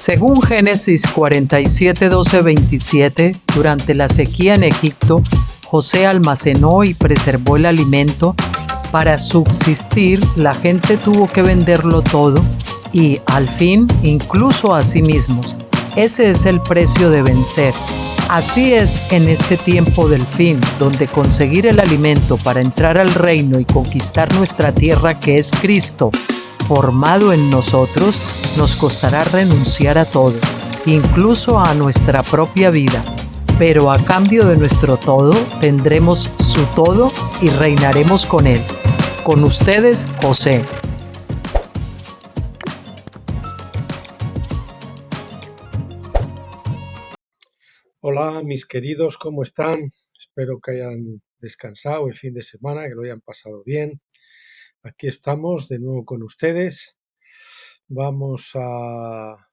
Según Génesis 47, 12, 27, durante la sequía en Egipto, José almacenó y preservó el alimento. Para subsistir, la gente tuvo que venderlo todo y, al fin, incluso a sí mismos. Ese es el precio de vencer. Así es en este tiempo del fin, donde conseguir el alimento para entrar al reino y conquistar nuestra tierra, que es Cristo, formado en nosotros, nos costará renunciar a todo, incluso a nuestra propia vida. Pero a cambio de nuestro todo, tendremos su todo y reinaremos con él. Con ustedes, José. Hola, mis queridos, ¿cómo están? Espero que hayan descansado el fin de semana, que lo hayan pasado bien. Aquí estamos de nuevo con ustedes. Vamos a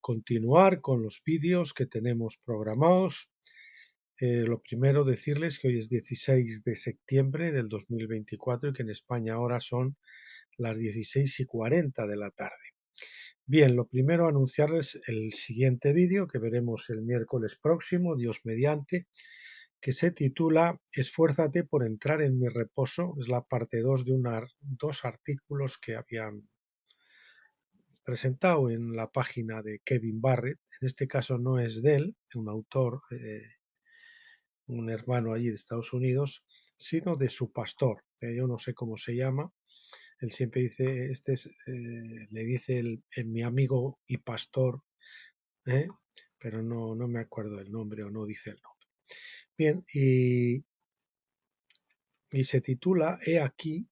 continuar con los vídeos que tenemos programados. Lo primero, decirles que hoy es 16 de septiembre del 2024 y que en España ahora son las 16:40 de la tarde. Bien, lo primero, anunciarles el siguiente vídeo que veremos el miércoles próximo, Dios mediante, que se titula Esfuérzate por entrar en mi reposo. Es la parte 2 de dos artículos que habían presentado en la página de Kevin Barrett. En este caso no es de él, un autor, un hermano allí de Estados Unidos, sino de su pastor. Yo no sé cómo se llama. Él siempre dice, le dice mi amigo y pastor, pero no me acuerdo el nombre o no dice el nombre. Bien, y se titula He aquí,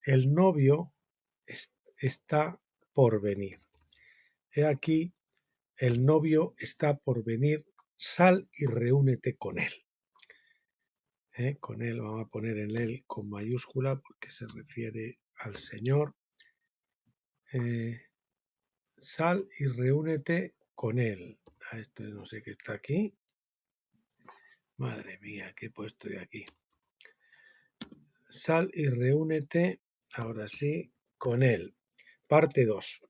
el novio está por venir. He aquí, el novio está por venir, sal y reúnete con él. Con él, vamos a poner en él con mayúscula porque se refiere al Señor. Sal y reúnete con él. Esto no sé qué está aquí. Madre mía, ¿qué he puesto de aquí? Sal y reúnete, ahora sí, con él. Parte 2.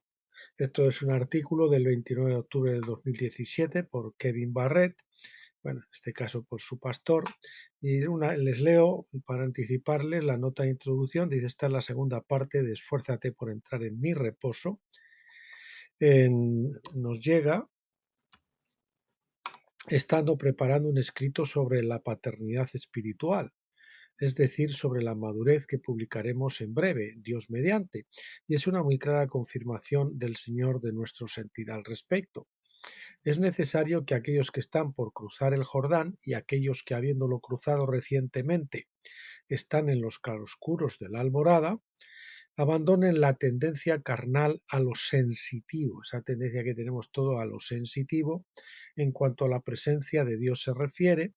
Esto es un artículo del 29 de octubre del 2017 por Kevin Barrett, bueno, en este caso por su pastor, y les leo para anticiparles la nota de introducción. Dice, esta es la segunda parte de Esfuérzate por entrar en mi reposo. Nos llega estando preparando un escrito sobre la paternidad espiritual, es decir, sobre la madurez, que publicaremos en breve, Dios mediante, y es una muy clara confirmación del Señor de nuestro sentir al respecto. Es necesario que aquellos que están por cruzar el Jordán y aquellos que, habiéndolo cruzado recientemente, están en los claroscuros de la alborada, abandonen la tendencia carnal a lo sensitivo, esa tendencia que tenemos todo a lo sensitivo en cuanto a la presencia de Dios se refiere,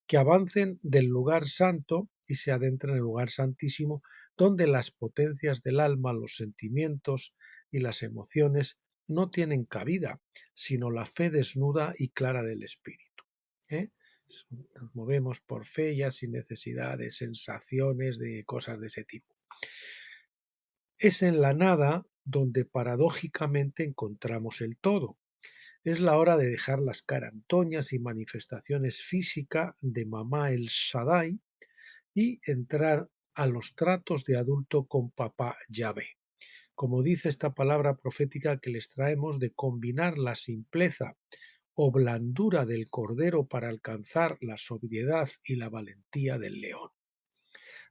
que avancen del lugar santo y se adentren en el lugar santísimo, donde las potencias del alma, los sentimientos y las emociones no tienen cabida, sino la fe desnuda y clara del Espíritu. Nos movemos por fe ya sin necesidad de sensaciones, de cosas de ese tipo. Es en la nada donde paradójicamente encontramos el todo. Es la hora de dejar las carantoñas y manifestaciones físicas de mamá el Shaddai y entrar a los tratos de adulto con papá Yahvé. Como dice esta palabra profética que les traemos, de combinar la simpleza o blandura del cordero para alcanzar la sobriedad y la valentía del león,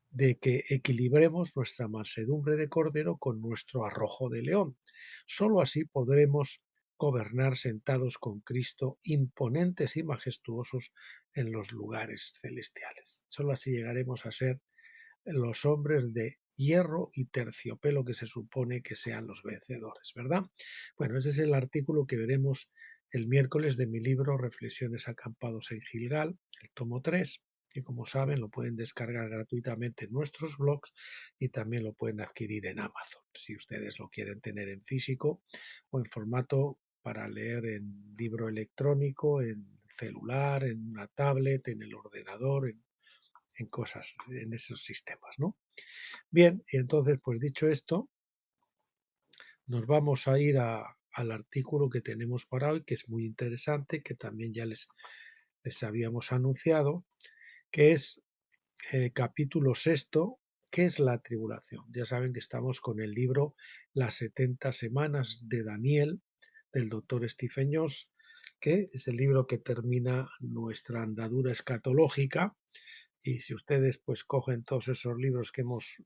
de que equilibremos nuestra mansedumbre de cordero con nuestro arrojo de león. Sólo así podremos gobernar sentados con Cristo, imponentes y majestuosos en los lugares celestiales. Sólo así llegaremos a ser los hombres de hierro y terciopelo que se supone que sean los vencedores, ¿verdad? Bueno, ese es el artículo que veremos el miércoles de mi libro Reflexiones acampados en Gilgal, el tomo 3, que como saben lo pueden descargar gratuitamente en nuestros blogs y también lo pueden adquirir en Amazon, si ustedes lo quieren tener en físico o en formato para leer en libro electrónico, en celular, en una tablet, en el ordenador, en cosas, en esos sistemas, ¿no? Bien, y entonces, pues dicho esto, Nos vamos a ir al artículo que tenemos para hoy, que es muy interesante, que también ya les habíamos anunciado, que es capítulo sexto, ¿qué es la tribulación? Ya saben que estamos con el libro Las 70 semanas de Daniel, del doctor Stephen Jones, que es el libro que termina nuestra andadura escatológica. Y si ustedes pues cogen todos esos libros que hemos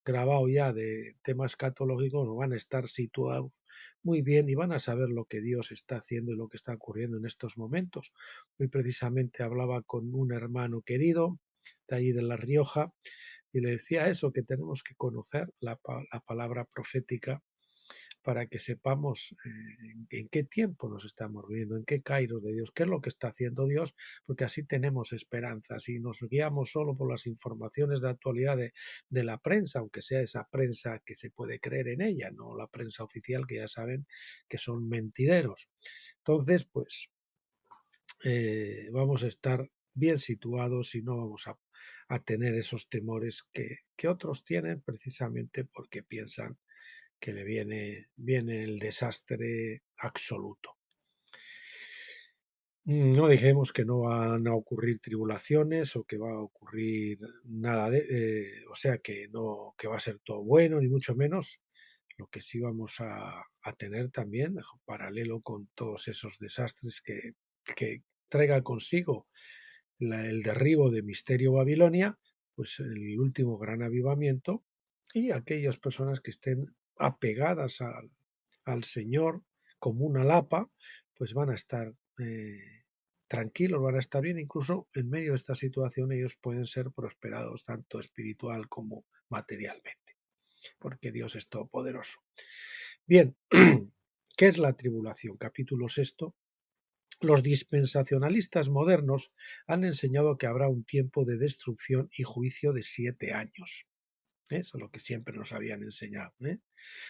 grabado ya de temas escatológicos, no van a estar situados muy bien y van a saber lo que Dios está haciendo y lo que está ocurriendo en estos momentos. Hoy precisamente hablaba con un hermano querido de allí de La Rioja y le decía eso, que tenemos que conocer la palabra profética para que sepamos en qué tiempo nos estamos viviendo, en qué kairos de Dios, qué es lo que está haciendo Dios, porque así tenemos esperanza. Si nos guiamos solo por las informaciones de actualidad de la prensa, aunque sea esa prensa que se puede creer en ella, no la prensa oficial, que ya saben que son mentideros. Entonces, pues vamos a estar bien situados y no vamos a tener esos temores que otros tienen precisamente porque piensan que viene el desastre absoluto. No dijimos que no van a ocurrir tribulaciones o que va a ocurrir nada o sea que no, que va a ser todo bueno, ni mucho menos. Lo que sí vamos a tener también, paralelo con todos esos desastres que traiga consigo el derribo de Misterio Babilonia, pues el último gran avivamiento y aquellas personas que estén apegadas al Señor como una lapa, pues van a estar tranquilos, van a estar bien, incluso en medio de esta situación ellos pueden ser prosperados tanto espiritual como materialmente, porque Dios es todopoderoso. Bien, ¿qué es la tribulación? Capítulo sexto. Los dispensacionalistas modernos han enseñado que habrá un tiempo de destrucción y juicio de 7 años. Eso es lo que siempre nos habían enseñado.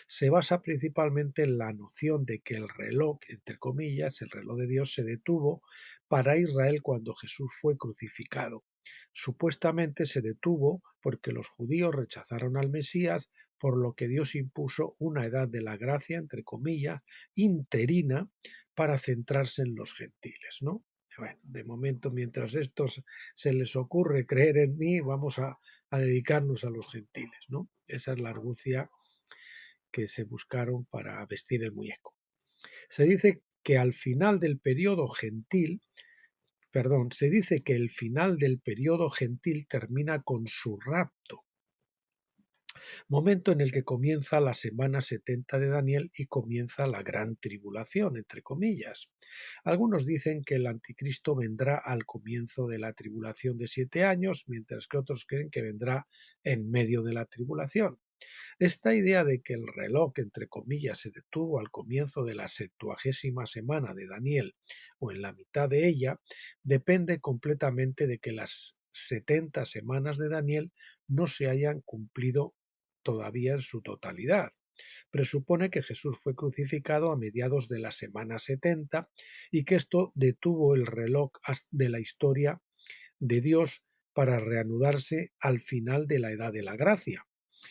Se basa principalmente en la noción de que el reloj, entre comillas, el reloj de Dios se detuvo para Israel cuando Jesús fue crucificado. Supuestamente se detuvo porque los judíos rechazaron al Mesías, por lo que Dios impuso una edad de la gracia, entre comillas, interina, para centrarse en los gentiles, ¿no? Bueno, de momento, mientras estos se les ocurre creer en mí, vamos a dedicarnos a los gentiles, ¿no? Esa es la argucia que se buscaron para vestir el muñeco. Se dice que al final del periodo gentil, perdón, se dice que el final del periodo gentil termina con su rapto, momento en el que comienza la semana 70 de Daniel y comienza la gran tribulación, entre comillas. Algunos dicen que el anticristo vendrá al comienzo de la tribulación de 7 años, mientras que otros creen que vendrá en medio de la tribulación. Esta idea de que el reloj, entre comillas, se detuvo al comienzo de la 70ª semana de Daniel o en la mitad de ella, depende completamente de que las 70 semanas de Daniel no se hayan cumplido todavía en su totalidad. Presupone que Jesús fue crucificado a mediados de la semana 70 y que esto detuvo el reloj de la historia de Dios para reanudarse al final de la Edad de la Gracia.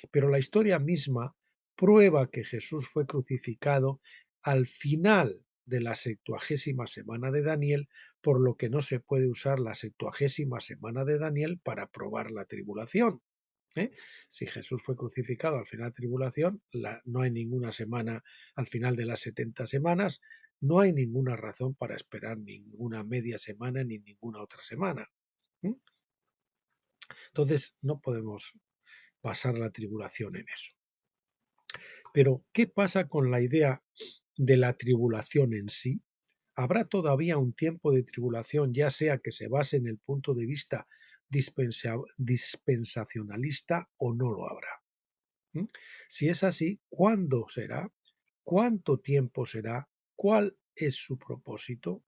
Pero la historia misma prueba que Jesús fue crucificado al final de la 70ª semana de Daniel, por lo que no se puede usar la 70ª semana de Daniel para probar la tribulación. Si Jesús fue crucificado al final de la tribulación, no hay ninguna semana al final de las 70 semanas, no hay ninguna razón para esperar ninguna media semana ni ninguna otra semana. Entonces, no podemos basar la tribulación en eso. Pero, ¿qué pasa con la idea de la tribulación en sí? ¿Habrá todavía un tiempo de tribulación, ya sea que se base en el punto de vista dispensacionalista o no lo habrá? Si es así, ¿cuándo será? ¿Cuánto tiempo será? ¿Cuál es su propósito?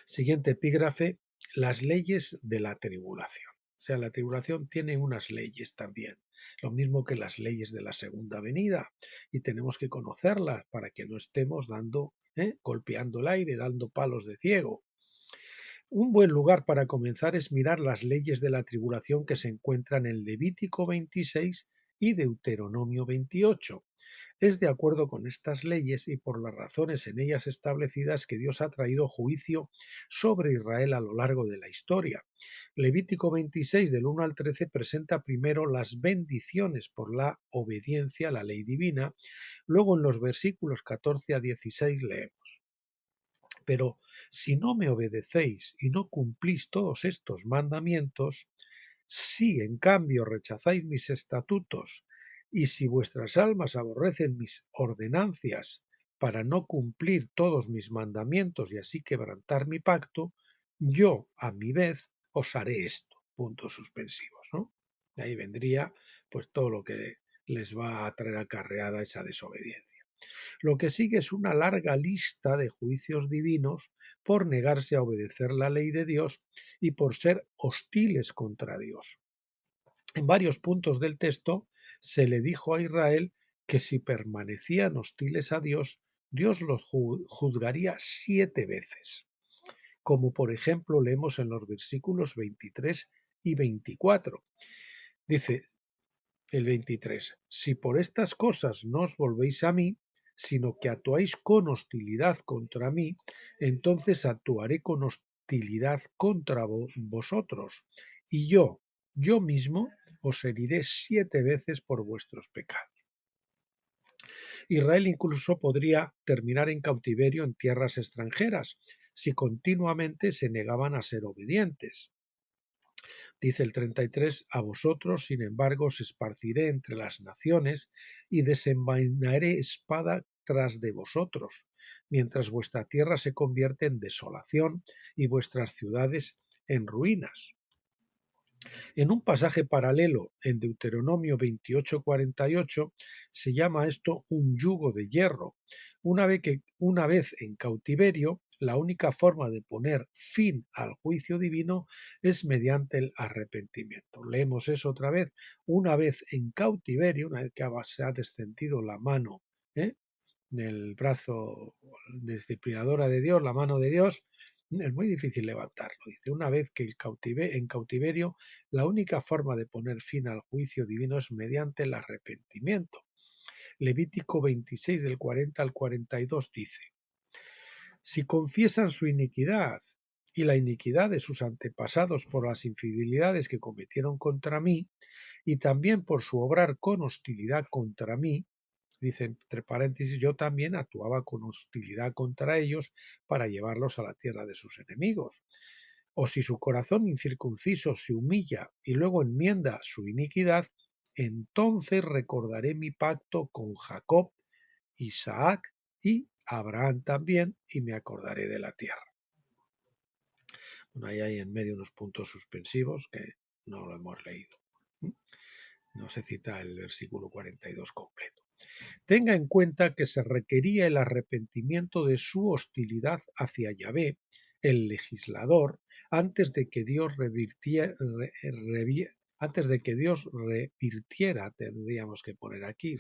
Siguiente epígrafe, las leyes de la tribulación. O sea, la tribulación tiene unas leyes también, lo mismo que las leyes de la segunda venida, y tenemos que conocerlas para que no estemos golpeando el aire, dando palos de ciego. Un buen lugar para comenzar es mirar las leyes de la tribulación que se encuentran en Levítico 26 y Deuteronomio 28. Es de acuerdo con estas leyes y por las razones en ellas establecidas que Dios ha traído juicio sobre Israel a lo largo de la historia. Levítico 26 del 1 al 13 presenta primero las bendiciones por la obediencia a la ley divina, luego en los versículos 14 a 16 leemos: pero si no me obedecéis y no cumplís todos estos mandamientos, si en cambio rechazáis mis estatutos, y si vuestras almas aborrecen mis ordenancias para no cumplir todos mis mandamientos y así quebrantar mi pacto, yo a mi vez os haré esto. Puntos suspensivos, ¿no? De ahí vendría pues todo lo que les va a traer acarreada esa desobediencia. Lo que sigue es una larga lista de juicios divinos por negarse a obedecer la ley de Dios y por ser hostiles contra Dios. En varios puntos del texto se le dijo a Israel que si permanecían hostiles a Dios, Dios los juzgaría 7 veces, como por ejemplo leemos en los versículos 23 y 24. Dice el 23: si por estas cosas no os volvéis a mí, sino que actuáis con hostilidad contra mí, entonces actuaré con hostilidad contra vosotros, y yo mismo, os heriré 7 veces por vuestros pecados. Israel incluso podría terminar en cautiverio en tierras extranjeras, si continuamente se negaban a ser obedientes. Dice el 33: a vosotros, sin embargo, os esparciré entre las naciones y desenvainaré espada tras de vosotros, mientras vuestra tierra se convierte en desolación y vuestras ciudades en ruinas. En un pasaje paralelo en Deuteronomio 28:48 se llama esto un yugo de hierro. Una vez en cautiverio, la única forma de poner fin al juicio divino es mediante el arrepentimiento. Leemos eso otra vez. Una vez en cautiverio, una vez que se ha descendido la mano, del brazo disciplinadora de Dios, la mano de Dios, es muy difícil levantarlo. Dice: una vez que en cautiverio, la única forma de poner fin al juicio divino es mediante el arrepentimiento. Levítico 26 del 40 al 42 dice: si confiesan su iniquidad y la iniquidad de sus antepasados por las infidelidades que cometieron contra mí, y también por su obrar con hostilidad contra mí, dice entre paréntesis, yo también actuaba con hostilidad contra ellos para llevarlos a la tierra de sus enemigos. O si su corazón incircunciso se humilla y luego enmienda su iniquidad, entonces recordaré mi pacto con Jacob, Isaac y Abraham también, y me acordaré de la tierra. Bueno, ahí hay en medio unos puntos suspensivos que no lo hemos leído. No se cita el versículo 42 completo. Tenga en cuenta que se requería el arrepentimiento de su hostilidad hacia Yahvé, el legislador, antes de que Dios revirtiera, tendríamos que poner aquí,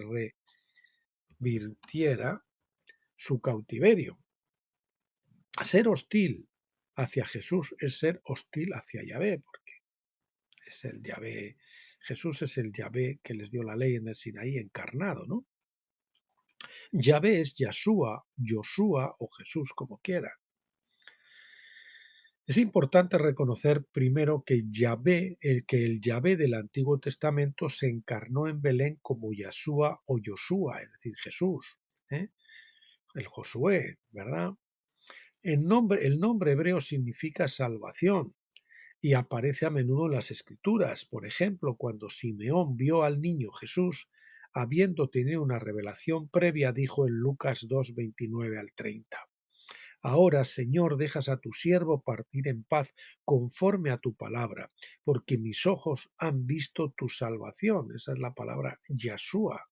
revirtiera su cautiverio. Ser hostil hacia Jesús es ser hostil hacia Yahvé, porque es el Yahvé, Jesús es el Yahvé que les dio la ley en el Sinaí encarnado, ¿no? Yahvé es Yahshua, Yoshua o Jesús, como quiera. Es importante reconocer primero que el Yahvé del Antiguo Testamento se encarnó en Belén como Yahshua o Yoshua, es decir, Jesús, el Josué, ¿verdad? El nombre hebreo significa salvación y aparece a menudo en las Escrituras. Por ejemplo, cuando Simeón vio al niño Jesús, habiendo tenido una revelación previa, dijo en Lucas 2, 29 al 30: ahora, Señor, dejas a tu siervo partir en paz conforme a tu palabra, porque mis ojos han visto tu salvación. Esa es la palabra Yahshua.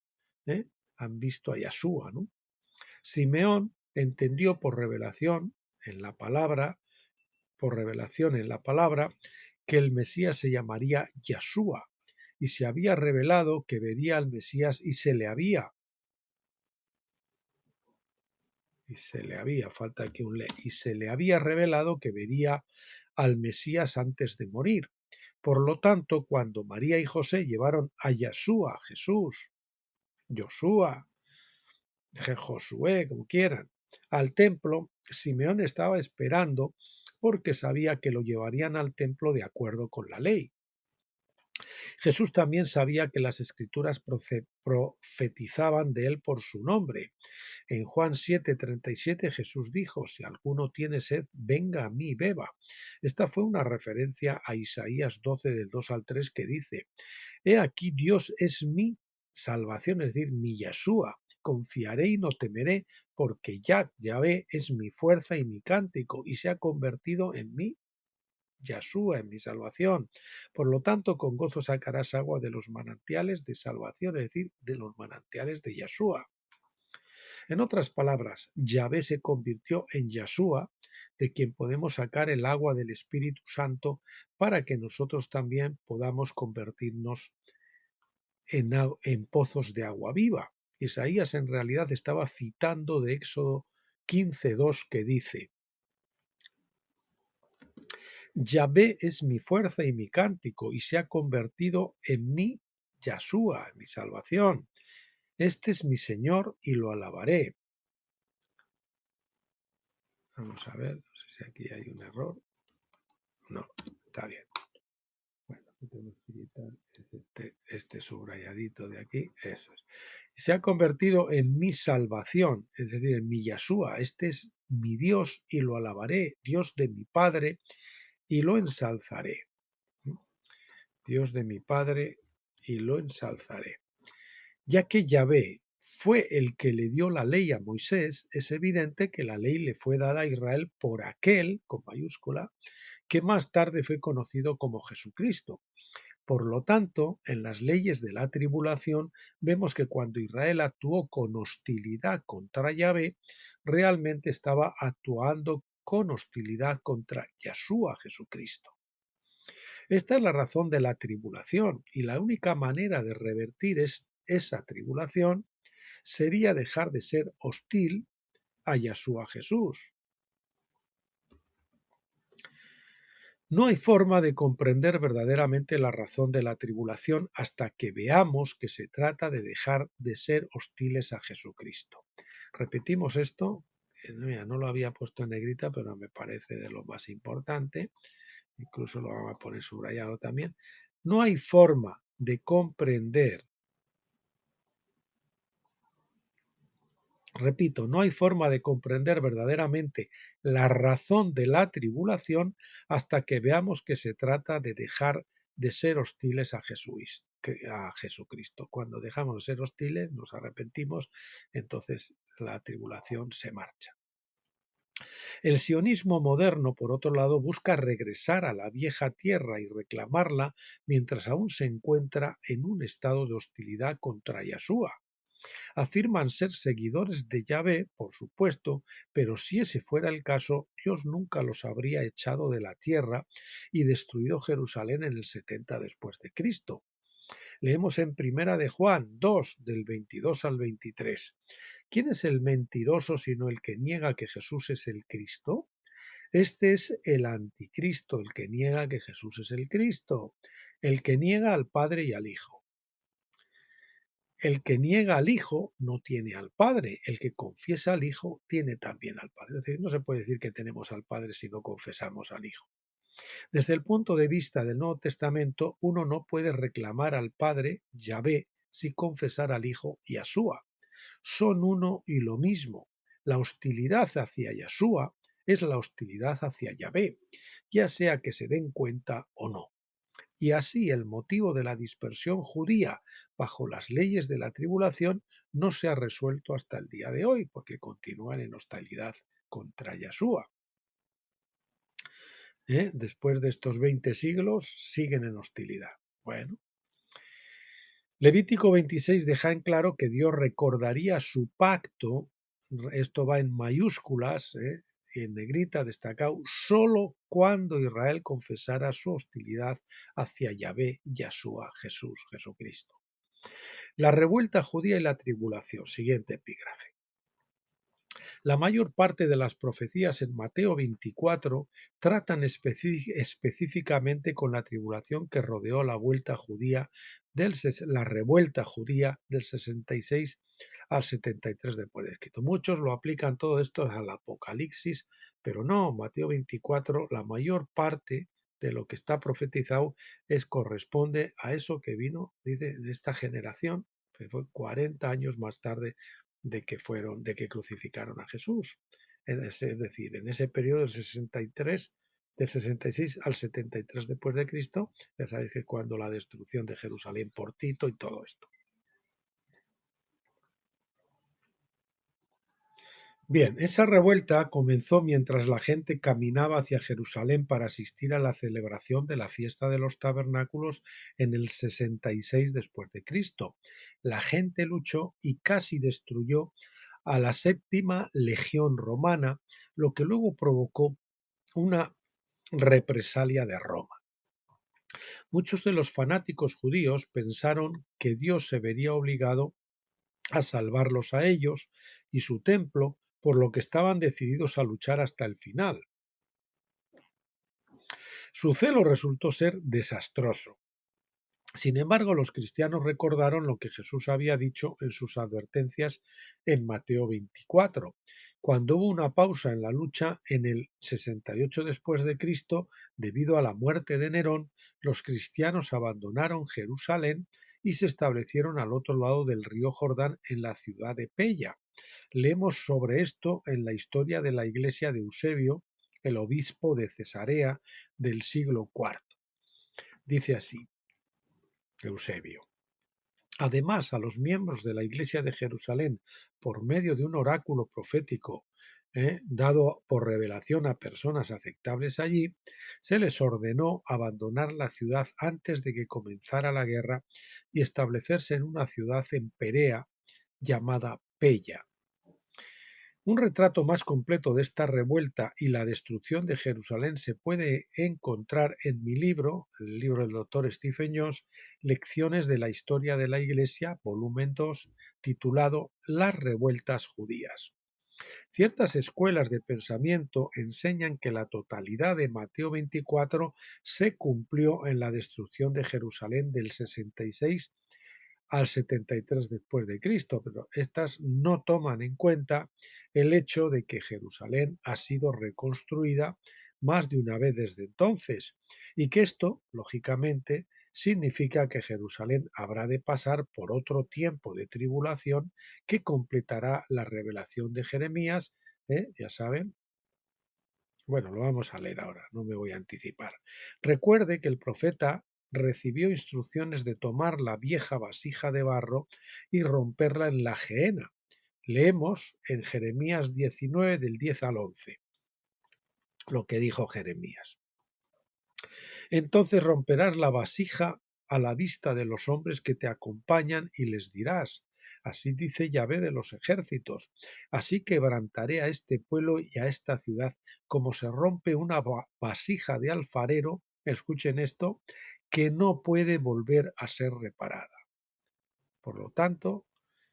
Han visto a Yahshua, ¿no? Simeón entendió por revelación en la palabra, que el Mesías se llamaría Yahshua, y se había revelado que vería al Mesías y se le había, falta aquí un le, y se le había revelado que vería al Mesías antes de morir. Por lo tanto, cuando María y José llevaron a Yeshua, Jesús, Josué, Josué, como quieran, al templo, Simeón estaba esperando porque sabía que lo llevarían al templo de acuerdo con la ley. Jesús también sabía que las escrituras profetizaban de él por su nombre. En Juan 7:37 Jesús dijo: si alguno tiene sed, venga a mí y beba. Esta fue una referencia a Isaías 12 del 2 al 3 que dice: he aquí Dios es mi salvación, es decir, mi Yeshua. Confiaré y no temeré, porque Yahvé es mi fuerza y mi cántico, y se ha convertido en mí Yeshua, en mi salvación. Por lo tanto, con gozo sacarás agua de los manantiales de salvación, es decir, de los manantiales de Yeshua. En otras palabras, Yahvé se convirtió en Yeshua, de quien podemos sacar el agua del Espíritu Santo para que nosotros también podamos convertirnos en pozos de agua viva. Isaías en realidad estaba citando de Éxodo 15:2 que dice: Yahvé es mi fuerza y mi cántico, y se ha convertido en mí, Yahshua, en mi salvación. Este es mi Señor y lo alabaré. Vamos a ver, no sé si aquí hay un error. No, está bien. Bueno, lo que tenemos que quitar es este subrayadito de aquí. Eso es. Se ha convertido en mi salvación, es decir, en mi Yahshua. Este es mi Dios y lo alabaré, Dios de mi Padre, y lo ensalzaré. Dios de mi Padre, y lo ensalzaré. Ya que Yahvé fue el que le dio la ley a Moisés, es evidente que la ley le fue dada a Israel por aquel, con mayúscula, que más tarde fue conocido como Jesucristo. Por lo tanto, en las leyes de la tribulación vemos que cuando Israel actuó con hostilidad contra Yahvé, realmente estaba actuando con hostilidad contra Yeshua Jesucristo. Esta es la razón de la tribulación, y la única manera de revertir esa tribulación sería dejar de ser hostil a Yeshua Jesús. No hay forma de comprender verdaderamente la razón de la tribulación hasta que veamos que se trata de dejar de ser hostiles a Jesucristo. Repetimos esto, mira, no lo había puesto en negrita, pero me parece de lo más importante, incluso lo vamos a poner subrayado también. No hay forma de comprender, repito, no hay forma de comprender verdaderamente la razón de la tribulación hasta que veamos que se trata de dejar de ser hostiles a Jesucristo. Cuando dejamos de ser hostiles, nos arrepentimos, entonces la tribulación se marcha. El sionismo moderno, por otro lado, busca regresar a la vieja tierra y reclamarla mientras aún se encuentra en un estado de hostilidad contra Yeshua. Afirman ser seguidores de Yahvé, por supuesto, pero si ese fuera el caso, Dios nunca los habría echado de la tierra y destruido Jerusalén en el 70 después de Cristo. Leemos en Primera de Juan 2, del 22 al 23. ¿Quién es el mentiroso sino el que niega que Jesús es el Cristo? Este es el anticristo, el que niega que Jesús es el Cristo, el que niega al Padre y al Hijo. El que niega al Hijo no tiene al Padre, el que confiesa al Hijo tiene también al Padre. Es decir, no se puede decir que tenemos al Padre si no confesamos al Hijo. Desde el punto de vista del Nuevo Testamento, uno no puede reclamar al Padre, Yahvé, sin confesar al Hijo, Yeshua. Son uno y lo mismo. La hostilidad hacia Yeshua es la hostilidad hacia Yahvé, ya sea que se den cuenta o no. Y así el motivo de la dispersión judía bajo las leyes de la tribulación no se ha resuelto hasta el día de hoy, porque continúan en hostilidad contra Yeshua. Después de estos 20 siglos siguen en hostilidad. Bueno, Levítico 26 deja en claro que Dios recordaría su pacto, esto va en mayúsculas, en negrita destacado, solo cuando Israel confesara su hostilidad hacia Yahvé, Yeshua, Jesús, Jesucristo. La revuelta judía y la tribulación. Siguiente epígrafe. La mayor parte de las profecías en Mateo 24 tratan específicamente con la tribulación que rodeó la revuelta judía del 66 al 73 después de Cristo. Muchos lo aplican todo esto al Apocalipsis, pero no, Mateo 24, la mayor parte de lo que está profetizado corresponde a eso que vino, dice, en esta generación, que fue 40 años más tarde de que crucificaron a Jesús. Es decir, en ese periodo del 66 al 73 después de Cristo, ya sabéis que cuando la destrucción de Jerusalén por Tito y todo esto. Bien, esa revuelta comenzó mientras la gente caminaba hacia Jerusalén para asistir a la celebración de la fiesta de los tabernáculos en el 66 después de Cristo. La gente luchó y casi destruyó a la séptima legión romana, lo que luego provocó una represalia de Roma. Muchos de los fanáticos judíos pensaron que Dios se vería obligado a salvarlos a ellos y su templo, por lo que estaban decididos a luchar hasta el final. Su celo resultó ser desastroso. Sin embargo, los cristianos recordaron lo que Jesús había dicho en sus advertencias en Mateo 24. Cuando hubo una pausa en la lucha en el 68 después de Cristo, debido a la muerte de Nerón, los cristianos abandonaron Jerusalén y se establecieron al otro lado del río Jordán en la ciudad de Pella. Leemos sobre esto en la historia de la iglesia de Eusebio, el obispo de Cesarea del siglo IV. Dice así Eusebio: además, a los miembros de la Iglesia de Jerusalén, por medio de un oráculo profético dado por revelación a personas aceptables allí, se les ordenó abandonar la ciudad antes de que comenzara la guerra y establecerse en una ciudad en Perea llamada Pella. Un retrato más completo de esta revuelta y la destrucción de Jerusalén se puede encontrar en mi libro, el libro del doctor Stephen Jones, Lecciones de la Historia de la Iglesia, volumen 2, titulado Las revueltas judías. Ciertas escuelas de pensamiento enseñan que la totalidad de Mateo 24 se cumplió en la destrucción de Jerusalén del 66 al 73 después de Cristo, pero estas no toman en cuenta el hecho de que Jerusalén ha sido reconstruida más de una vez desde entonces y que esto, lógicamente, significa que Jerusalén habrá de pasar por otro tiempo de tribulación que completará la revelación de Jeremías, ya saben. Bueno, lo vamos a leer ahora, no me voy a anticipar. Recuerde que el profeta recibió instrucciones de tomar la vieja vasija de barro y romperla en la gehenna. Leemos en Jeremías 19 del 10 al 11 lo que dijo Jeremías. Entonces romperás la vasija a la vista de los hombres que te acompañan y les dirás: así dice Yahvé de los ejércitos, así quebrantaré a este pueblo y a esta ciudad como se rompe una vasija de alfarero, escuchen esto, que no puede volver a ser reparada. Por lo tanto,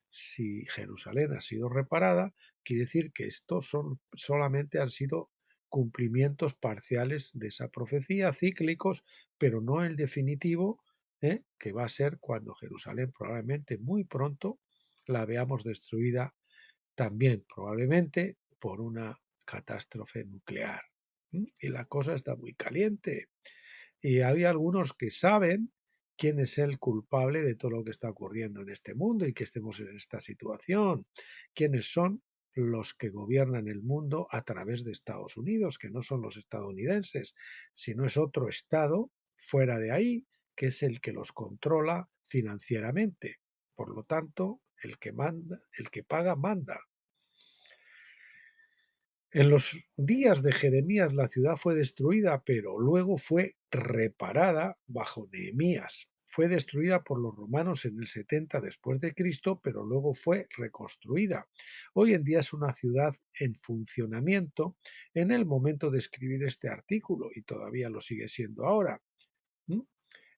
si Jerusalén ha sido reparada, quiere decir que estos solamente han sido cumplimientos parciales de esa profecía, cíclicos, pero no el definitivo, que va a ser cuando Jerusalén probablemente muy pronto la veamos destruida también probablemente por una catástrofe nuclear. Y la cosa está muy caliente. Y hay algunos que saben quién es el culpable de todo lo que está ocurriendo en este mundo y que estemos en esta situación. ¿Quiénes son los que gobiernan el mundo a través de Estados Unidos? Que no son los estadounidenses, sino es otro estado fuera de ahí, que es el que los controla financieramente. Por lo tanto, el que manda, el que paga, manda. En los días de Jeremías la ciudad fue destruida, pero luego fue reparada bajo Nehemías. Fue destruida por los romanos en el 70 después de Cristo, pero luego fue reconstruida. Hoy en día es una ciudad en funcionamiento en el momento de escribir este artículo y todavía lo sigue siendo ahora.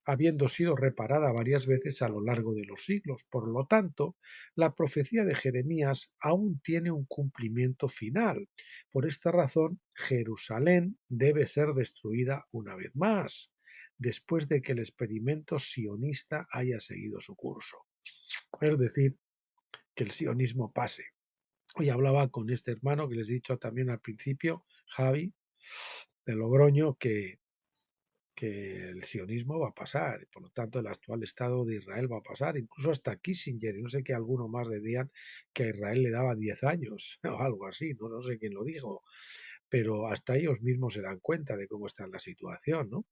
habiendo sido reparada varias veces a lo largo de los siglos. Por lo tanto, la profecía de Jeremías aún tiene un cumplimiento final. Por esta razón, Jerusalén debe ser destruida una vez más, después de que el experimento sionista haya seguido su curso. Es decir, que el sionismo pase. Hoy hablaba con este hermano que les he dicho también al principio, Javi, de Logroño, que el sionismo va a pasar, y por lo tanto el actual Estado de Israel va a pasar, incluso hasta Kissinger, y no sé qué alguno más decían que a Israel le daba 10 años o algo así, no sé quién lo dijo, pero hasta ellos mismos se dan cuenta de cómo está la situación, ¿no?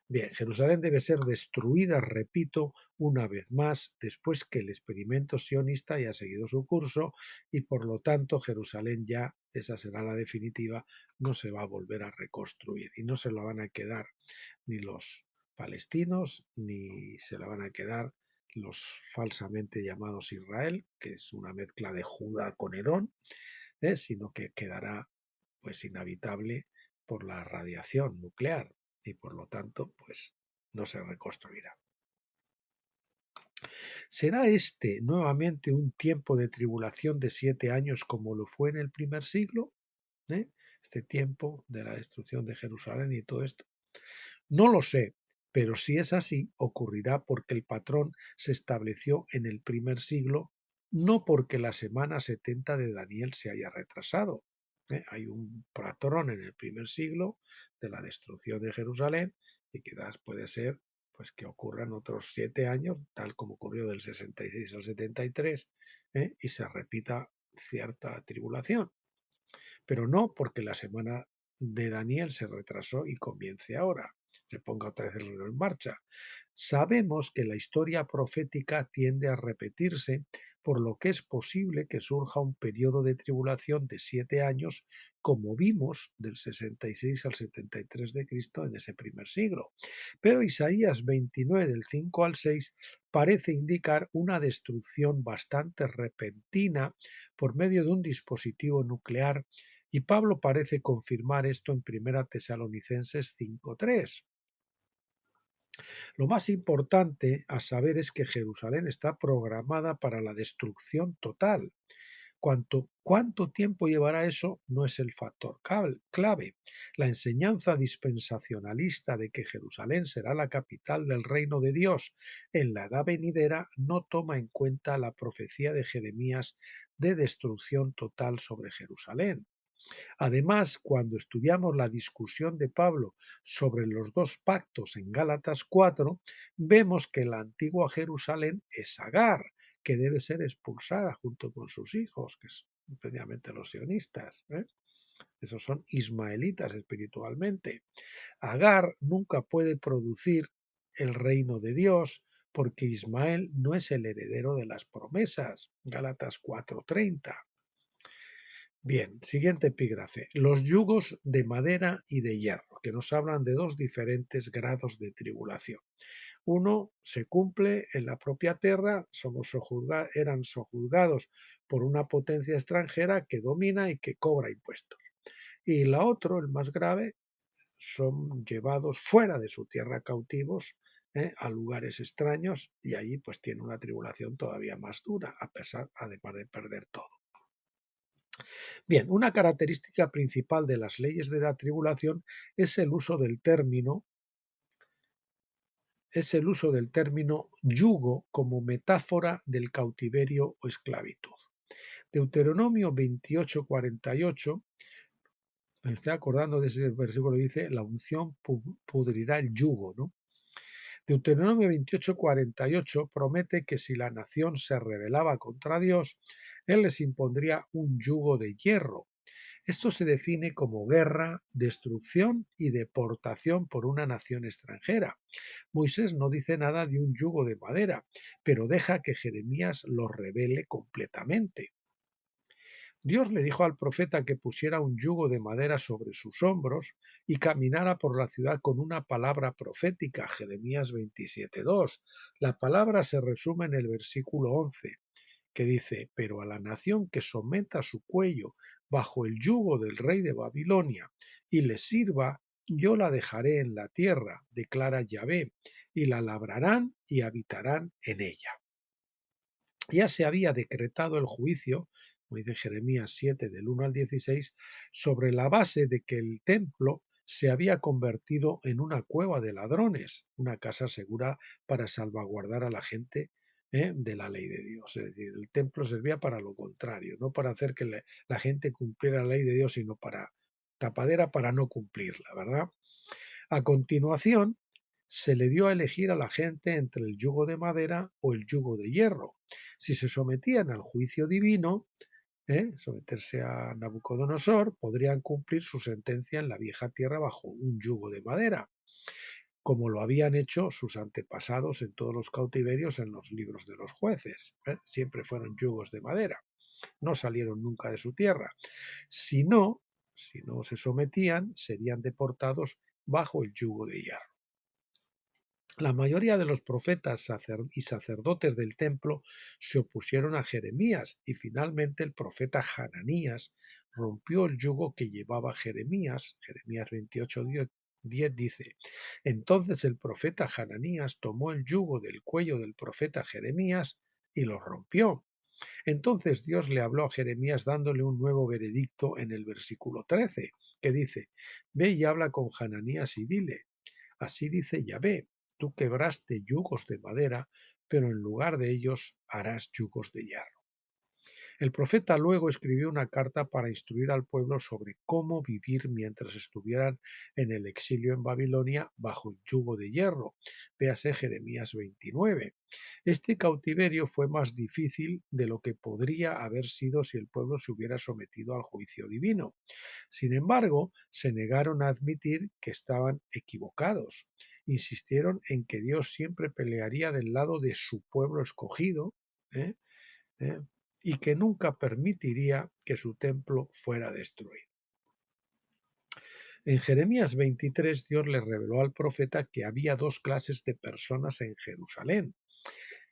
Bien, Jerusalén debe ser destruida, repito, una vez más, después que el experimento sionista haya seguido su curso y por lo tanto Jerusalén ya, esa será la definitiva, no se va a volver a reconstruir y no se la van a quedar ni los palestinos, ni se la van a quedar los falsamente llamados Israel, que es una mezcla de Judá con Herón, sino que quedará pues inhabitable por la radiación nuclear y por lo tanto pues no se reconstruirá. ¿Será este nuevamente un tiempo de tribulación de 7 años como lo fue en el primer siglo? ¿Eh? Este tiempo de la destrucción de Jerusalén y todo esto. No lo sé, pero si es así, ocurrirá porque el patrón se estableció en el primer siglo, no porque la semana 70 de Daniel se haya retrasado. Hay un patrón en el primer siglo de la destrucción de Jerusalén y quizás puede ser pues que ocurran otros 7 años, tal como ocurrió del 66 al 73, y se repita cierta tribulación, pero no porque la semana de Daniel se retrasó y comience ahora, se ponga otra vez el reloj en marcha. Sabemos que la historia profética tiende a repetirse, por lo que es posible que surja un periodo de tribulación de 7 años, como vimos del 66 al 73 de Cristo en ese primer siglo. Pero Isaías 29, del 5 al 6, parece indicar una destrucción bastante repentina por medio de un dispositivo nuclear, y Pablo parece confirmar esto en 1 Tesalonicenses 5:3. Lo más importante a saber es que Jerusalén está programada para la destrucción total. ¿Cuánto tiempo llevará eso? No es el factor clave. La enseñanza dispensacionalista de que Jerusalén será la capital del reino de Dios en la edad venidera no toma en cuenta la profecía de Jeremías de destrucción total sobre Jerusalén. Además, cuando estudiamos la discusión de Pablo sobre los dos pactos en Gálatas 4, vemos que la antigua Jerusalén es Agar, que debe ser expulsada junto con sus hijos, que son precisamente los sionistas. Esos son ismaelitas espiritualmente. Agar nunca puede producir el reino de Dios porque Ismael no es el heredero de las promesas. Gálatas 4:30. Bien, siguiente epígrafe. Los yugos de madera y de hierro, que nos hablan de dos diferentes grados de tribulación. Uno se cumple en la propia tierra, eran sojuzgados por una potencia extranjera que domina y que cobra impuestos. Y la otra, el más grave, son llevados fuera de su tierra cautivos, a lugares extraños, y allí pues tiene una tribulación todavía más dura, además de perder todo. Bien, una característica principal de las leyes de la tribulación es el uso del término yugo como metáfora del cautiverio o esclavitud. Deuteronomio 28:48, me estoy acordando de ese versículo que dice, la unción pudrirá el yugo, ¿no? Deuteronomio 28:48 promete que si la nación se rebelaba contra Dios, Él les impondría un yugo de hierro. Esto se define como guerra, destrucción y deportación por una nación extranjera. Moisés no dice nada de un yugo de madera, pero deja que Jeremías lo revele completamente. Dios le dijo al profeta que pusiera un yugo de madera sobre sus hombros y caminara por la ciudad con una palabra profética, Jeremías 27:2. La palabra se resume en el versículo 11, que dice, pero a la nación que someta su cuello bajo el yugo del rey de Babilonia y le sirva, yo la dejaré en la tierra, declara Yahvé, y la labrarán y habitarán en ella. Ya se había decretado el juicio, como dice Jeremías 7, del 1 al 16, sobre la base de que el templo se había convertido en una cueva de ladrones, una casa segura para salvaguardar a la gente de la ley de Dios. Es decir, el templo servía para lo contrario, no para hacer que la gente cumpliera la ley de Dios, sino para tapadera para no cumplirla, ¿verdad? A continuación, se le dio a elegir a la gente entre el yugo de madera o el yugo de hierro. Si se sometían al juicio divino, someterse a Nabucodonosor, podrían cumplir su sentencia en la vieja tierra bajo un yugo de madera, como lo habían hecho sus antepasados en todos los cautiverios en los libros de los jueces. Siempre fueron yugos de madera, no salieron nunca de su tierra. Si no, si no se sometían, serían deportados bajo el yugo de hierro. La mayoría de los profetas y sacerdotes del templo se opusieron a Jeremías y finalmente el profeta Hananías rompió el yugo que llevaba Jeremías. Jeremías 28:10 dice: entonces el profeta Hananías tomó el yugo del cuello del profeta Jeremías y lo rompió. Entonces Dios le habló a Jeremías dándole un nuevo veredicto en el versículo 13, que dice: ve y habla con Hananías y dile: así dice Yahvé, tú quebraste yugos de madera, pero en lugar de ellos harás yugos de hierro. El profeta luego escribió una carta para instruir al pueblo sobre cómo vivir mientras estuvieran en el exilio en Babilonia bajo el yugo de hierro. Véase Jeremías 29. Este cautiverio fue más difícil de lo que podría haber sido si el pueblo se hubiera sometido al juicio divino. Sin embargo, se negaron a admitir que estaban equivocados. Insistieron en que Dios siempre pelearía del lado de su pueblo escogido, ¿eh? ¿eh? y que nunca permitiría que su templo fuera destruido. En Jeremías 23, Dios le reveló al profeta que había dos clases de personas en Jerusalén,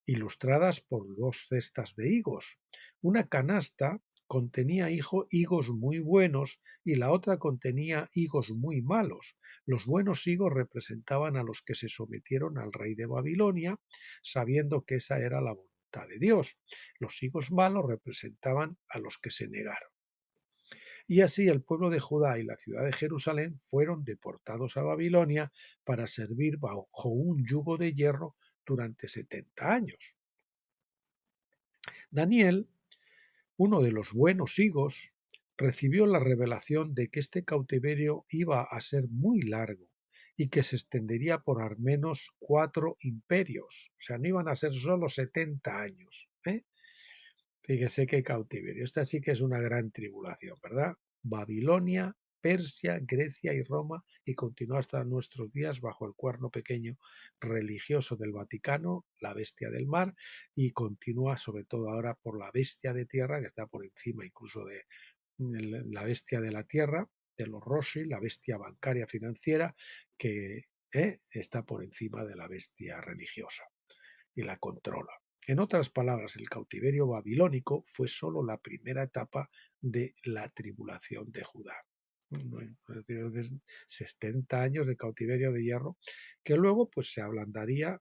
ilustradas por dos cestas de higos. Una canasta contenía higos muy buenos y la otra contenía higos muy malos. Los buenos higos representaban a los que se sometieron al rey de Babilonia, sabiendo que esa era la voluntad de Dios. Los higos malos representaban a los que se negaron. Y así el pueblo de Judá y la ciudad de Jerusalén fueron deportados a Babilonia para servir bajo un yugo de hierro durante 70 años. Daniel, uno de los buenos higos, recibió la revelación de que este cautiverio iba a ser muy largo y que se extendería por al menos 4 imperios. O sea, no iban a ser solo 70 años. Fíjese qué cautiverio. Esta sí que es una gran tribulación, ¿verdad? Babilonia, Persia, Grecia y Roma, y continúa hasta nuestros días bajo el cuerno pequeño religioso del Vaticano, la bestia del mar, y continúa sobre todo ahora por la bestia de tierra, que está por encima incluso de la bestia de la tierra, de los Rossi, la bestia bancaria financiera, que está por encima de la bestia religiosa y la controla. En otras palabras, el cautiverio babilónico fue solo la primera etapa de la tribulación de Judá. 70 años de cautiverio de hierro, que luego pues se ablandaría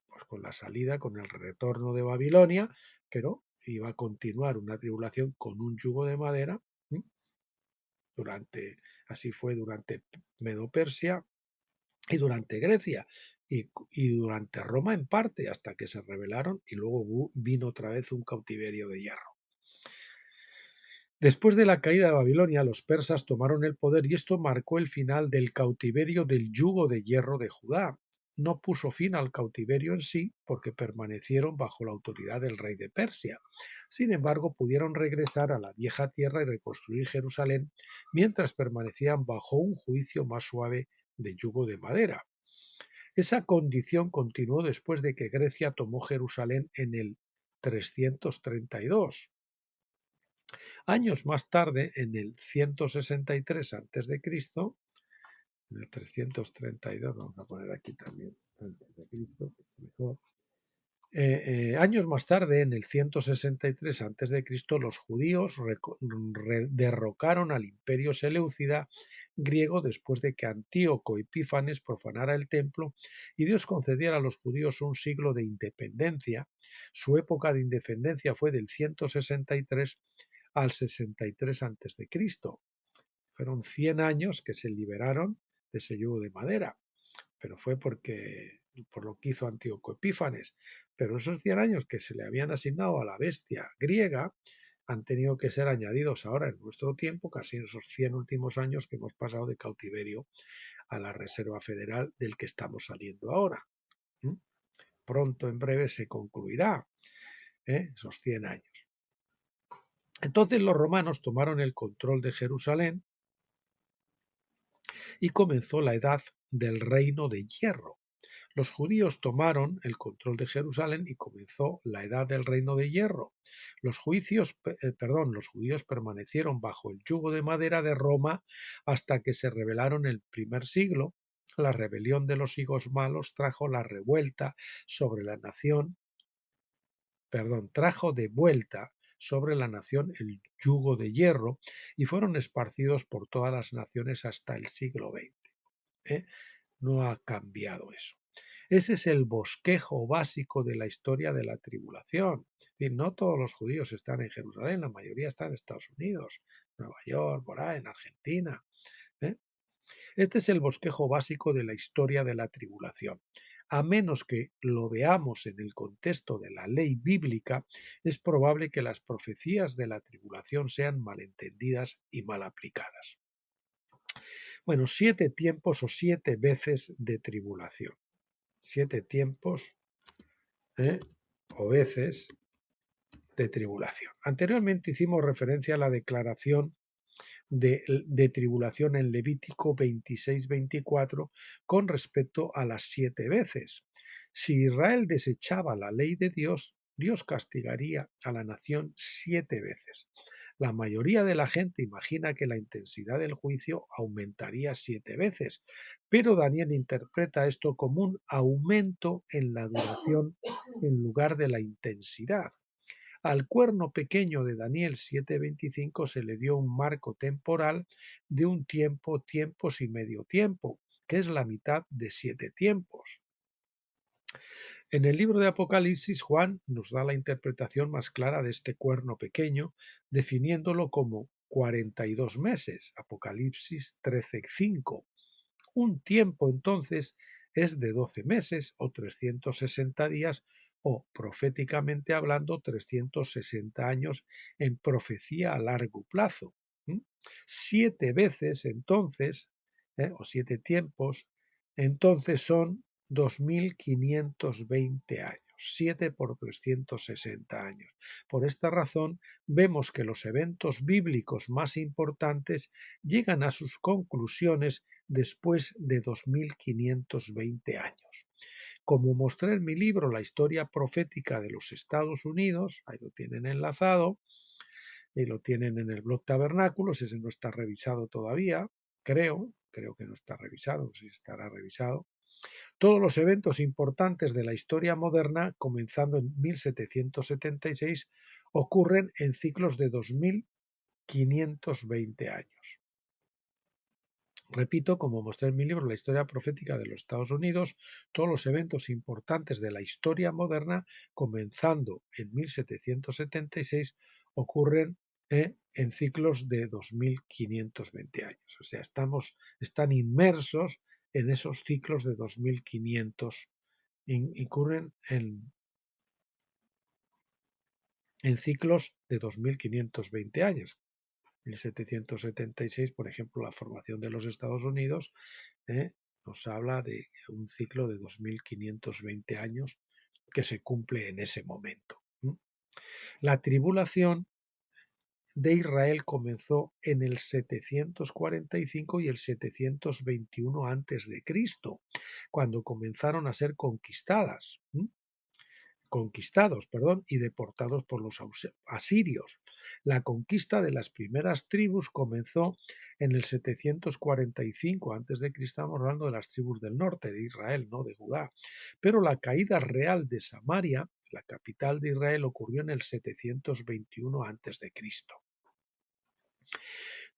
pues, con la salida, con el retorno de Babilonia, pero iba a continuar una tribulación con un yugo de madera. Así fue durante Medo-Persia y durante Grecia y durante Roma en parte, hasta que se rebelaron y luego vino otra vez un cautiverio de hierro. Después de la caída de Babilonia, los persas tomaron el poder y esto marcó el final del cautiverio del yugo de hierro de Judá. No puso fin al cautiverio en sí porque permanecieron bajo la autoridad del rey de Persia. Sin embargo, pudieron regresar a la vieja tierra y reconstruir Jerusalén mientras permanecían bajo un juicio más suave de yugo de madera. Esa condición continuó después de que Grecia tomó Jerusalén en el 332. Años más tarde, en el 163 a.C., en el 332, vamos a poner aquí también antes de Cristo, que es mejor, Años más tarde, en el 163 a.C., los judíos derrocaron al imperio seleucida griego después de que Antíoco Epífanes profanara el templo y Dios concediera a los judíos un siglo de independencia. Su época de independencia fue del 163 al 63 a.C. Fueron 100 años que se liberaron de ese yugo de madera, pero fue por lo que hizo Antíoco Epífanes. Pero esos 100 años que se le habían asignado a la bestia griega han tenido que ser añadidos ahora en nuestro tiempo, casi en esos 100 últimos años que hemos pasado de cautiverio a la Reserva Federal del que estamos saliendo ahora. Pronto, en breve, se concluirá esos 100 años. Entonces los romanos tomaron el control de Jerusalén y comenzó la edad del reino de hierro. Los judíos tomaron el control de Jerusalén y comenzó la edad del reino de hierro. Los judíos permanecieron bajo el yugo de madera de Roma hasta que se rebelaron el primer siglo. La rebelión de los higos malos trajo la revuelta sobre la nación, trajo de vuelta sobre la nación el yugo de hierro y fueron esparcidos por todas las naciones hasta el siglo XX. No ha cambiado eso. Ese es el bosquejo básico de la historia de la tribulación. Es decir, no todos los judíos están en Jerusalén, la mayoría están en Estados Unidos, Nueva York, por ahí, en Argentina. Este es el bosquejo básico de la historia de la tribulación. A menos que lo veamos en el contexto de la ley bíblica, es probable que las profecías de la tribulación sean malentendidas y mal aplicadas. Bueno, 7 tiempos o 7 veces de tribulación. 7 tiempos o veces de tribulación. Anteriormente hicimos referencia a la declaración de tribulación en Levítico 26-24 con respecto a las 7 veces. Si Israel desechaba la ley de Dios, Dios castigaría a la nación 7 veces. La mayoría de la gente imagina que la intensidad del juicio aumentaría 7 veces, pero Daniel interpreta esto como un aumento en la duración en lugar de la intensidad. Al cuerno pequeño de Daniel 7:25 se le dio un marco temporal de un tiempo, tiempos y medio tiempo, que es la mitad de 7 tiempos. En el libro de Apocalipsis, Juan nos da la interpretación más clara de este cuerno pequeño, definiéndolo como 42 meses, Apocalipsis 13:5. Un tiempo entonces es de 12 meses o 360 días o, proféticamente hablando, 360 años en profecía a largo plazo. 7 veces entonces, o 7 tiempos, entonces son 2520 años, 7 por 360 años. Por esta razón, vemos que los eventos bíblicos más importantes llegan a sus conclusiones después de 2520 años. Como mostré en mi libro La historia profética de los Estados Unidos, ahí lo tienen enlazado, y lo tienen en el blog Tabernáculos, ese no está revisado todavía, creo que no está revisado, no sé si estará revisado. Todos los eventos importantes de la historia moderna, comenzando en 1776, ocurren en ciclos de 2520 años. Repito, como mostré en mi libro La historia profética de los Estados Unidos, todos los eventos importantes de la historia moderna, comenzando en 1776, ocurren en ciclos de 2520 años. O sea, están inmersos en esos ciclos de 2500, incurren en ciclos de 2520 años. 1776, por ejemplo, la formación de los Estados Unidos, nos habla de un ciclo de 2520 años que se cumple en ese momento. La tribulación de Israel comenzó en el 745 y el 721 a.C., cuando comenzaron a ser conquistadas. conquistados, perdón, y deportados por los asirios. La conquista de las primeras tribus comenzó en el 745 a.C., estamos hablando de las tribus del norte de Israel, no de Judá. Pero la caída real de Samaria, la capital de Israel, ocurrió en el 721 a.C.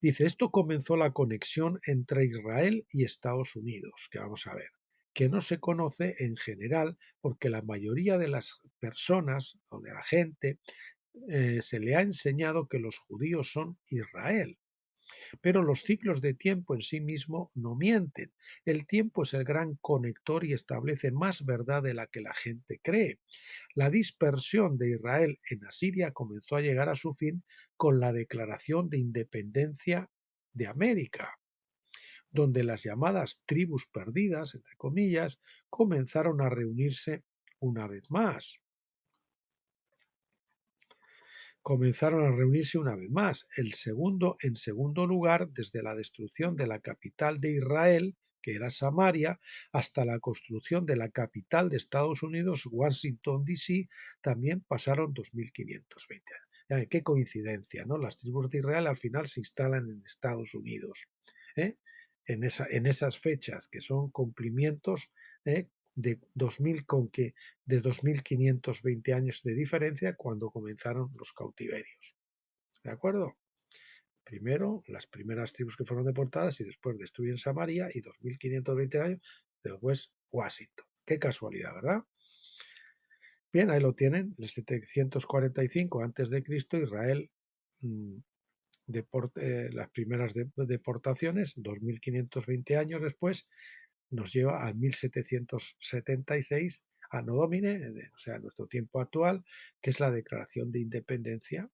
Dice, esto comenzó la conexión entre Israel y Estados Unidos, que vamos a ver, que no se conoce en general porque la mayoría de las personas o de la gente se le ha enseñado que los judíos son Israel. Pero los ciclos de tiempo en sí mismo no mienten. El tiempo es el gran conector y establece más verdad de la que la gente cree. La dispersión de Israel en Asiria comenzó a llegar a su fin con la declaración de independencia de América, donde las llamadas tribus perdidas, entre comillas, comenzaron a reunirse una vez más. En segundo lugar, desde la destrucción de la capital de Israel, que era Samaria, hasta la construcción de la capital de Estados Unidos, Washington, D.C., también pasaron 2520 años. Ya, qué coincidencia, ¿no? Las tribus de Israel al final se instalan en Estados Unidos, ¿eh? En esas fechas, que son cumplimientos, ¿eh? de 2000 con que de 2520 años de diferencia cuando comenzaron los cautiverios. ¿De acuerdo? Primero, las primeras tribus que fueron deportadas y después destruyen Samaria y 2520 años después Washington. Qué casualidad, ¿verdad? Bien, ahí lo tienen, el 745 a.C., Israel, las primeras deportaciones, 2520 años después, nos lleva al 1776 Anno Domini, o sea, nuestro tiempo actual, que es la declaración de independencia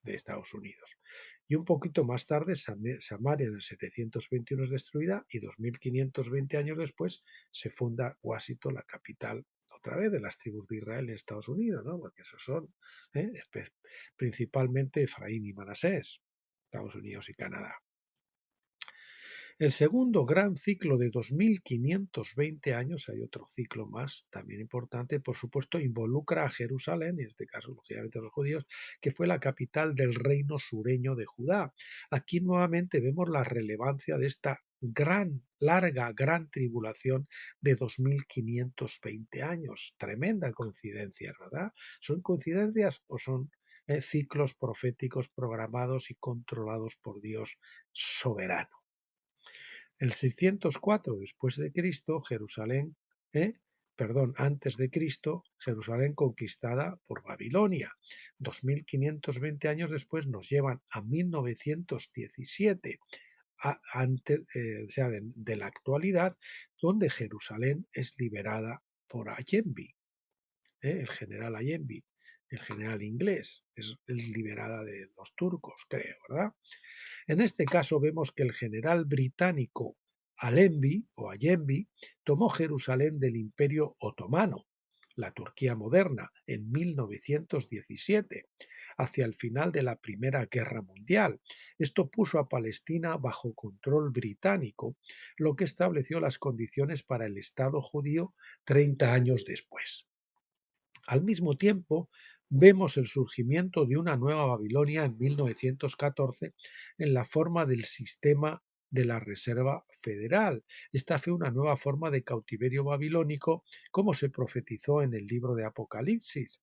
de Estados Unidos. Y un poquito más tarde, Samaria en el 721 es destruida y 2520 años después se funda Washington, la capital otra vez de las tribus de Israel en Estados Unidos, ¿no? Porque esos son principalmente Efraín y Manasés, Estados Unidos y Canadá. El segundo gran ciclo de 2520 años, hay otro ciclo más también importante, por supuesto, involucra a Jerusalén, en este caso, lógicamente, los judíos, que fue la capital del reino sureño de Judá. Aquí nuevamente vemos la relevancia de esta gran tribulación de 2520 años. Tremenda coincidencia, ¿verdad? ¿Son coincidencias o son ciclos proféticos programados y controlados por Dios soberano? El 604 después de Cristo, antes de Cristo, Jerusalén conquistada por Babilonia. 2520 años después nos llevan a 1917, antes, o sea, de la actualidad, donde Jerusalén es liberada por Allenby, el general Allenby, el general inglés, es liberada de los turcos, creo, ¿verdad? En este caso vemos que el general británico Allenby tomó Jerusalén del Imperio Otomano, la Turquía moderna, en 1917, hacia el final de la Primera Guerra Mundial. Esto puso a Palestina bajo control británico, lo que estableció las condiciones para el Estado judío 30 años después. Al mismo tiempo, vemos el surgimiento de una nueva Babilonia en 1914 en la forma del sistema de la Reserva Federal. Esta fue una nueva forma de cautiverio babilónico, como se profetizó en el libro de Apocalipsis.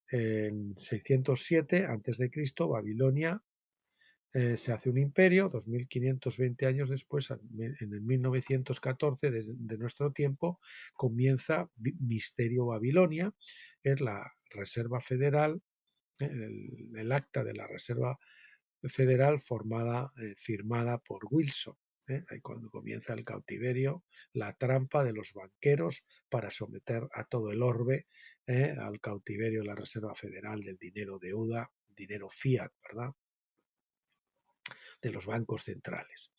En 607 a.C., Babilonia se hace un imperio, 2520 años después, en el 1914 de nuestro tiempo, comienza Misterio Babilonia, es la Reserva Federal, el acta de la Reserva Federal firmada por Wilson. Ahí cuando comienza el cautiverio, la trampa de los banqueros para someter a todo el orbe al cautiverio de la Reserva Federal del dinero deuda, dinero fiat, ¿verdad?, de los bancos centrales.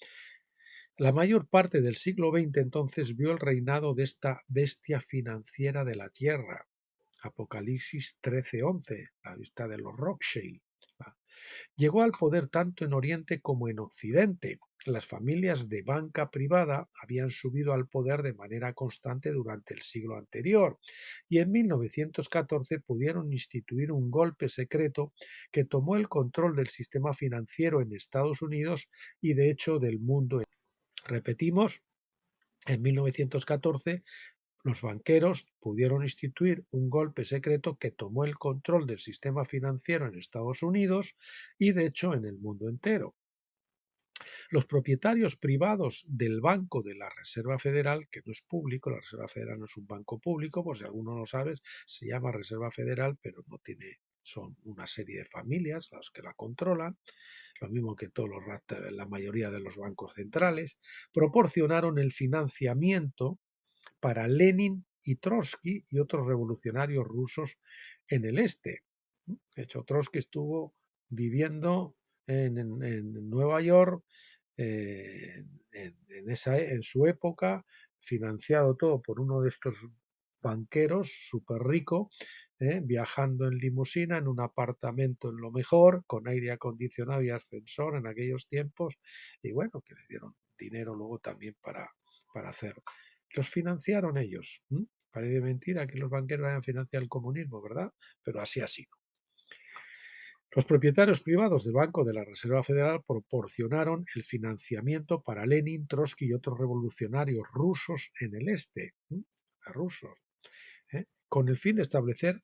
La mayor parte del siglo XX entonces vio el reinado de esta bestia financiera de la tierra. Apocalipsis 13:11, la vista de los Rothschild. Llegó al poder tanto en Oriente como en Occidente. Las familias de banca privada habían subido al poder de manera constante durante el siglo anterior y en 1914 pudieron instituir un golpe secreto que tomó el control del sistema financiero en Estados Unidos y de hecho del mundo. Repetimos, en 1914 los banqueros pudieron instituir un golpe secreto que tomó el control del sistema financiero en Estados Unidos y de hecho en el mundo entero. Los propietarios privados del Banco de la Reserva Federal, que no es público, la Reserva Federal no es un banco público, por si alguno no lo sabes, se llama Reserva Federal, pero no tiene, son una serie de familias las que la controlan, lo mismo que la mayoría de los bancos centrales, proporcionaron el financiamiento para Lenin y Trotsky y otros revolucionarios rusos en el este. De hecho, Trotsky estuvo viviendo en Nueva York en su época, financiado todo por uno de estos banqueros súper rico, viajando en limusina, en un apartamento en lo mejor, con aire acondicionado y ascensor en aquellos tiempos, y bueno, que le dieron dinero luego también para hacerlo. Los financiaron ellos. Parece mentira que los banqueros hayan financiado el comunismo, ¿verdad? Pero así ha sido. Los propietarios privados del Banco de la Reserva Federal proporcionaron el financiamiento para Lenin, Trotsky y otros revolucionarios rusos en el este, rusos, con el fin de establecer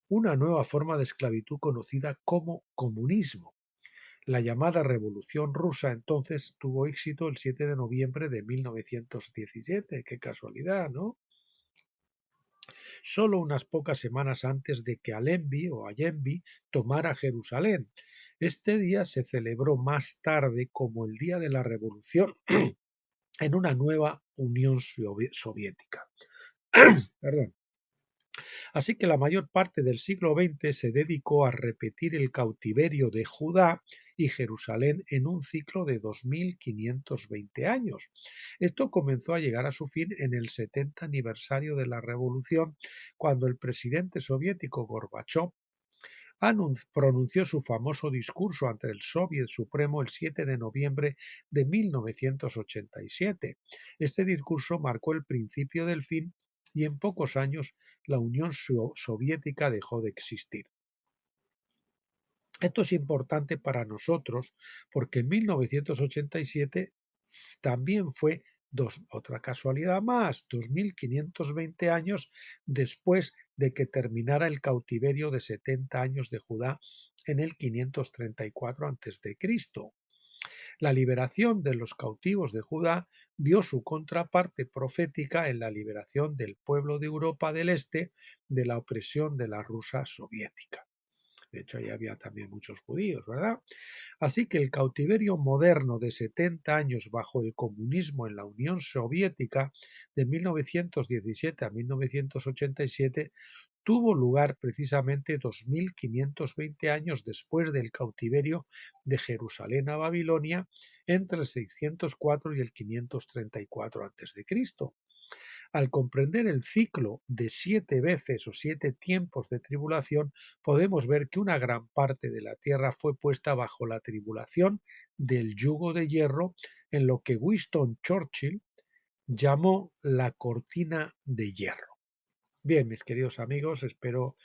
una nueva forma de esclavitud conocida como comunismo. La llamada Revolución Rusa entonces tuvo éxito el 7 de noviembre de 1917. Qué casualidad, ¿no? Solo unas pocas semanas antes de que Allenby tomara Jerusalén. Este día se celebró más tarde como el Día de la Revolución en una nueva Unión Soviética. Perdón. Así que la mayor parte del siglo XX se dedicó a repetir el cautiverio de Judá y Jerusalén en un ciclo de 2520 años. Esto comenzó a llegar a su fin en el 70 aniversario de la Revolución, cuando el presidente soviético Gorbachov pronunció su famoso discurso ante el Soviet Supremo el 7 de noviembre de 1987. Este discurso marcó el principio del fin y en pocos años la Unión Soviética dejó de existir. Esto es importante para nosotros porque en 1987 también fue otra casualidad más, 2520 años después de que terminara el cautiverio de 70 años de Judá en el 534 a.C. La liberación de los cautivos de Judá vio su contraparte profética en la liberación del pueblo de Europa del Este de la opresión de la Rusia soviética. De hecho, ahí había también muchos judíos, ¿verdad? Así que el cautiverio moderno de 70 años bajo el comunismo en la Unión Soviética de 1917 a 1987 tuvo lugar precisamente 2520 años después del cautiverio de Jerusalén a Babilonia entre el 604 y el 534 a.C. Al comprender el ciclo de 7 veces o 7 tiempos de tribulación, podemos ver que una gran parte de la tierra fue puesta bajo la tribulación del yugo de hierro, en lo que Winston Churchill llamó la cortina de hierro. Bien, mis queridos amigos, espero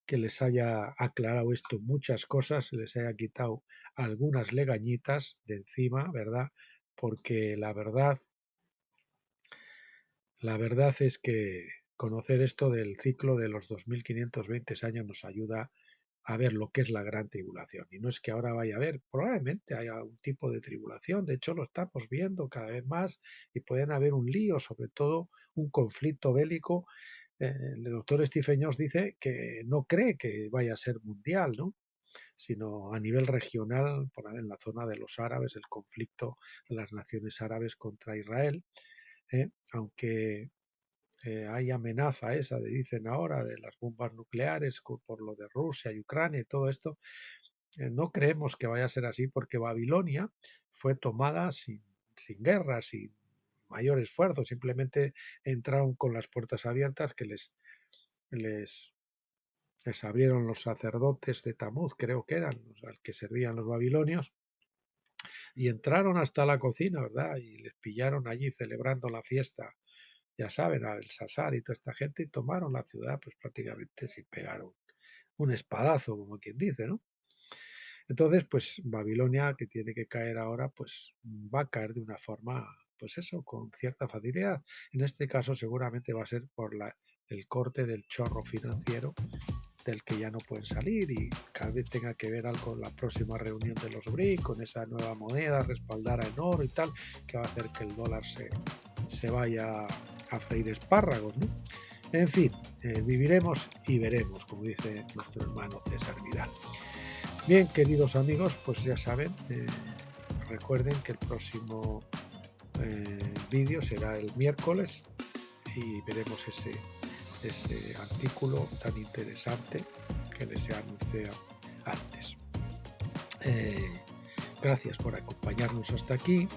que les haya aclarado esto muchas cosas, les haya quitado algunas legañitas de encima, ¿verdad? Porque la verdad es que conocer esto del ciclo de los 2520 años nos ayuda a ver lo que es la gran tribulación. Y no es que ahora vaya a haber, probablemente haya un tipo de tribulación, de hecho lo estamos viendo cada vez más y pueden haber un lío, sobre todo un conflicto bélico. El doctor Stephen Jones dice que no cree que vaya a ser mundial, ¿no? Sino a nivel regional, por ahí en la zona de los árabes, el conflicto de las naciones árabes contra Israel, aunque hay amenaza esa, dicen ahora, de las bombas nucleares por lo de Rusia y Ucrania y todo esto. No creemos que vaya a ser así porque Babilonia fue tomada sin guerra, sin mayor esfuerzo, simplemente entraron con las puertas abiertas que les les abrieron los sacerdotes de Tamuz, creo que eran, al que servían los babilonios, y entraron hasta la cocina, ¿verdad? Y les pillaron allí celebrando la fiesta, ya saben, a Belsasar y toda esta gente, y tomaron la ciudad pues prácticamente sin pegar un espadazo, como quien dice, ¿no? Entonces, pues Babilonia, que tiene que caer ahora, pues va a caer de una forma, pues eso, con cierta facilidad. En este caso seguramente va a ser por el corte del chorro financiero del que ya no pueden salir, y cada vez tenga que ver algo con la próxima reunión de los BRIC, con esa nueva moneda respaldada en oro y tal, que va a hacer que el dólar se vaya a freír espárragos, ¿no? En fin, viviremos y veremos, como dice nuestro hermano César Vidal. Bien, queridos amigos, pues ya saben, recuerden que el próximo vídeo será el miércoles y veremos ese artículo tan interesante que les he anunciado antes. Gracias por acompañarnos hasta aquí.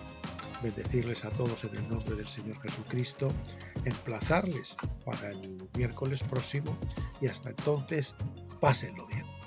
Bendecirles a todos en el nombre del Señor Jesucristo, emplazarles para el miércoles próximo, y hasta entonces, pásenlo bien.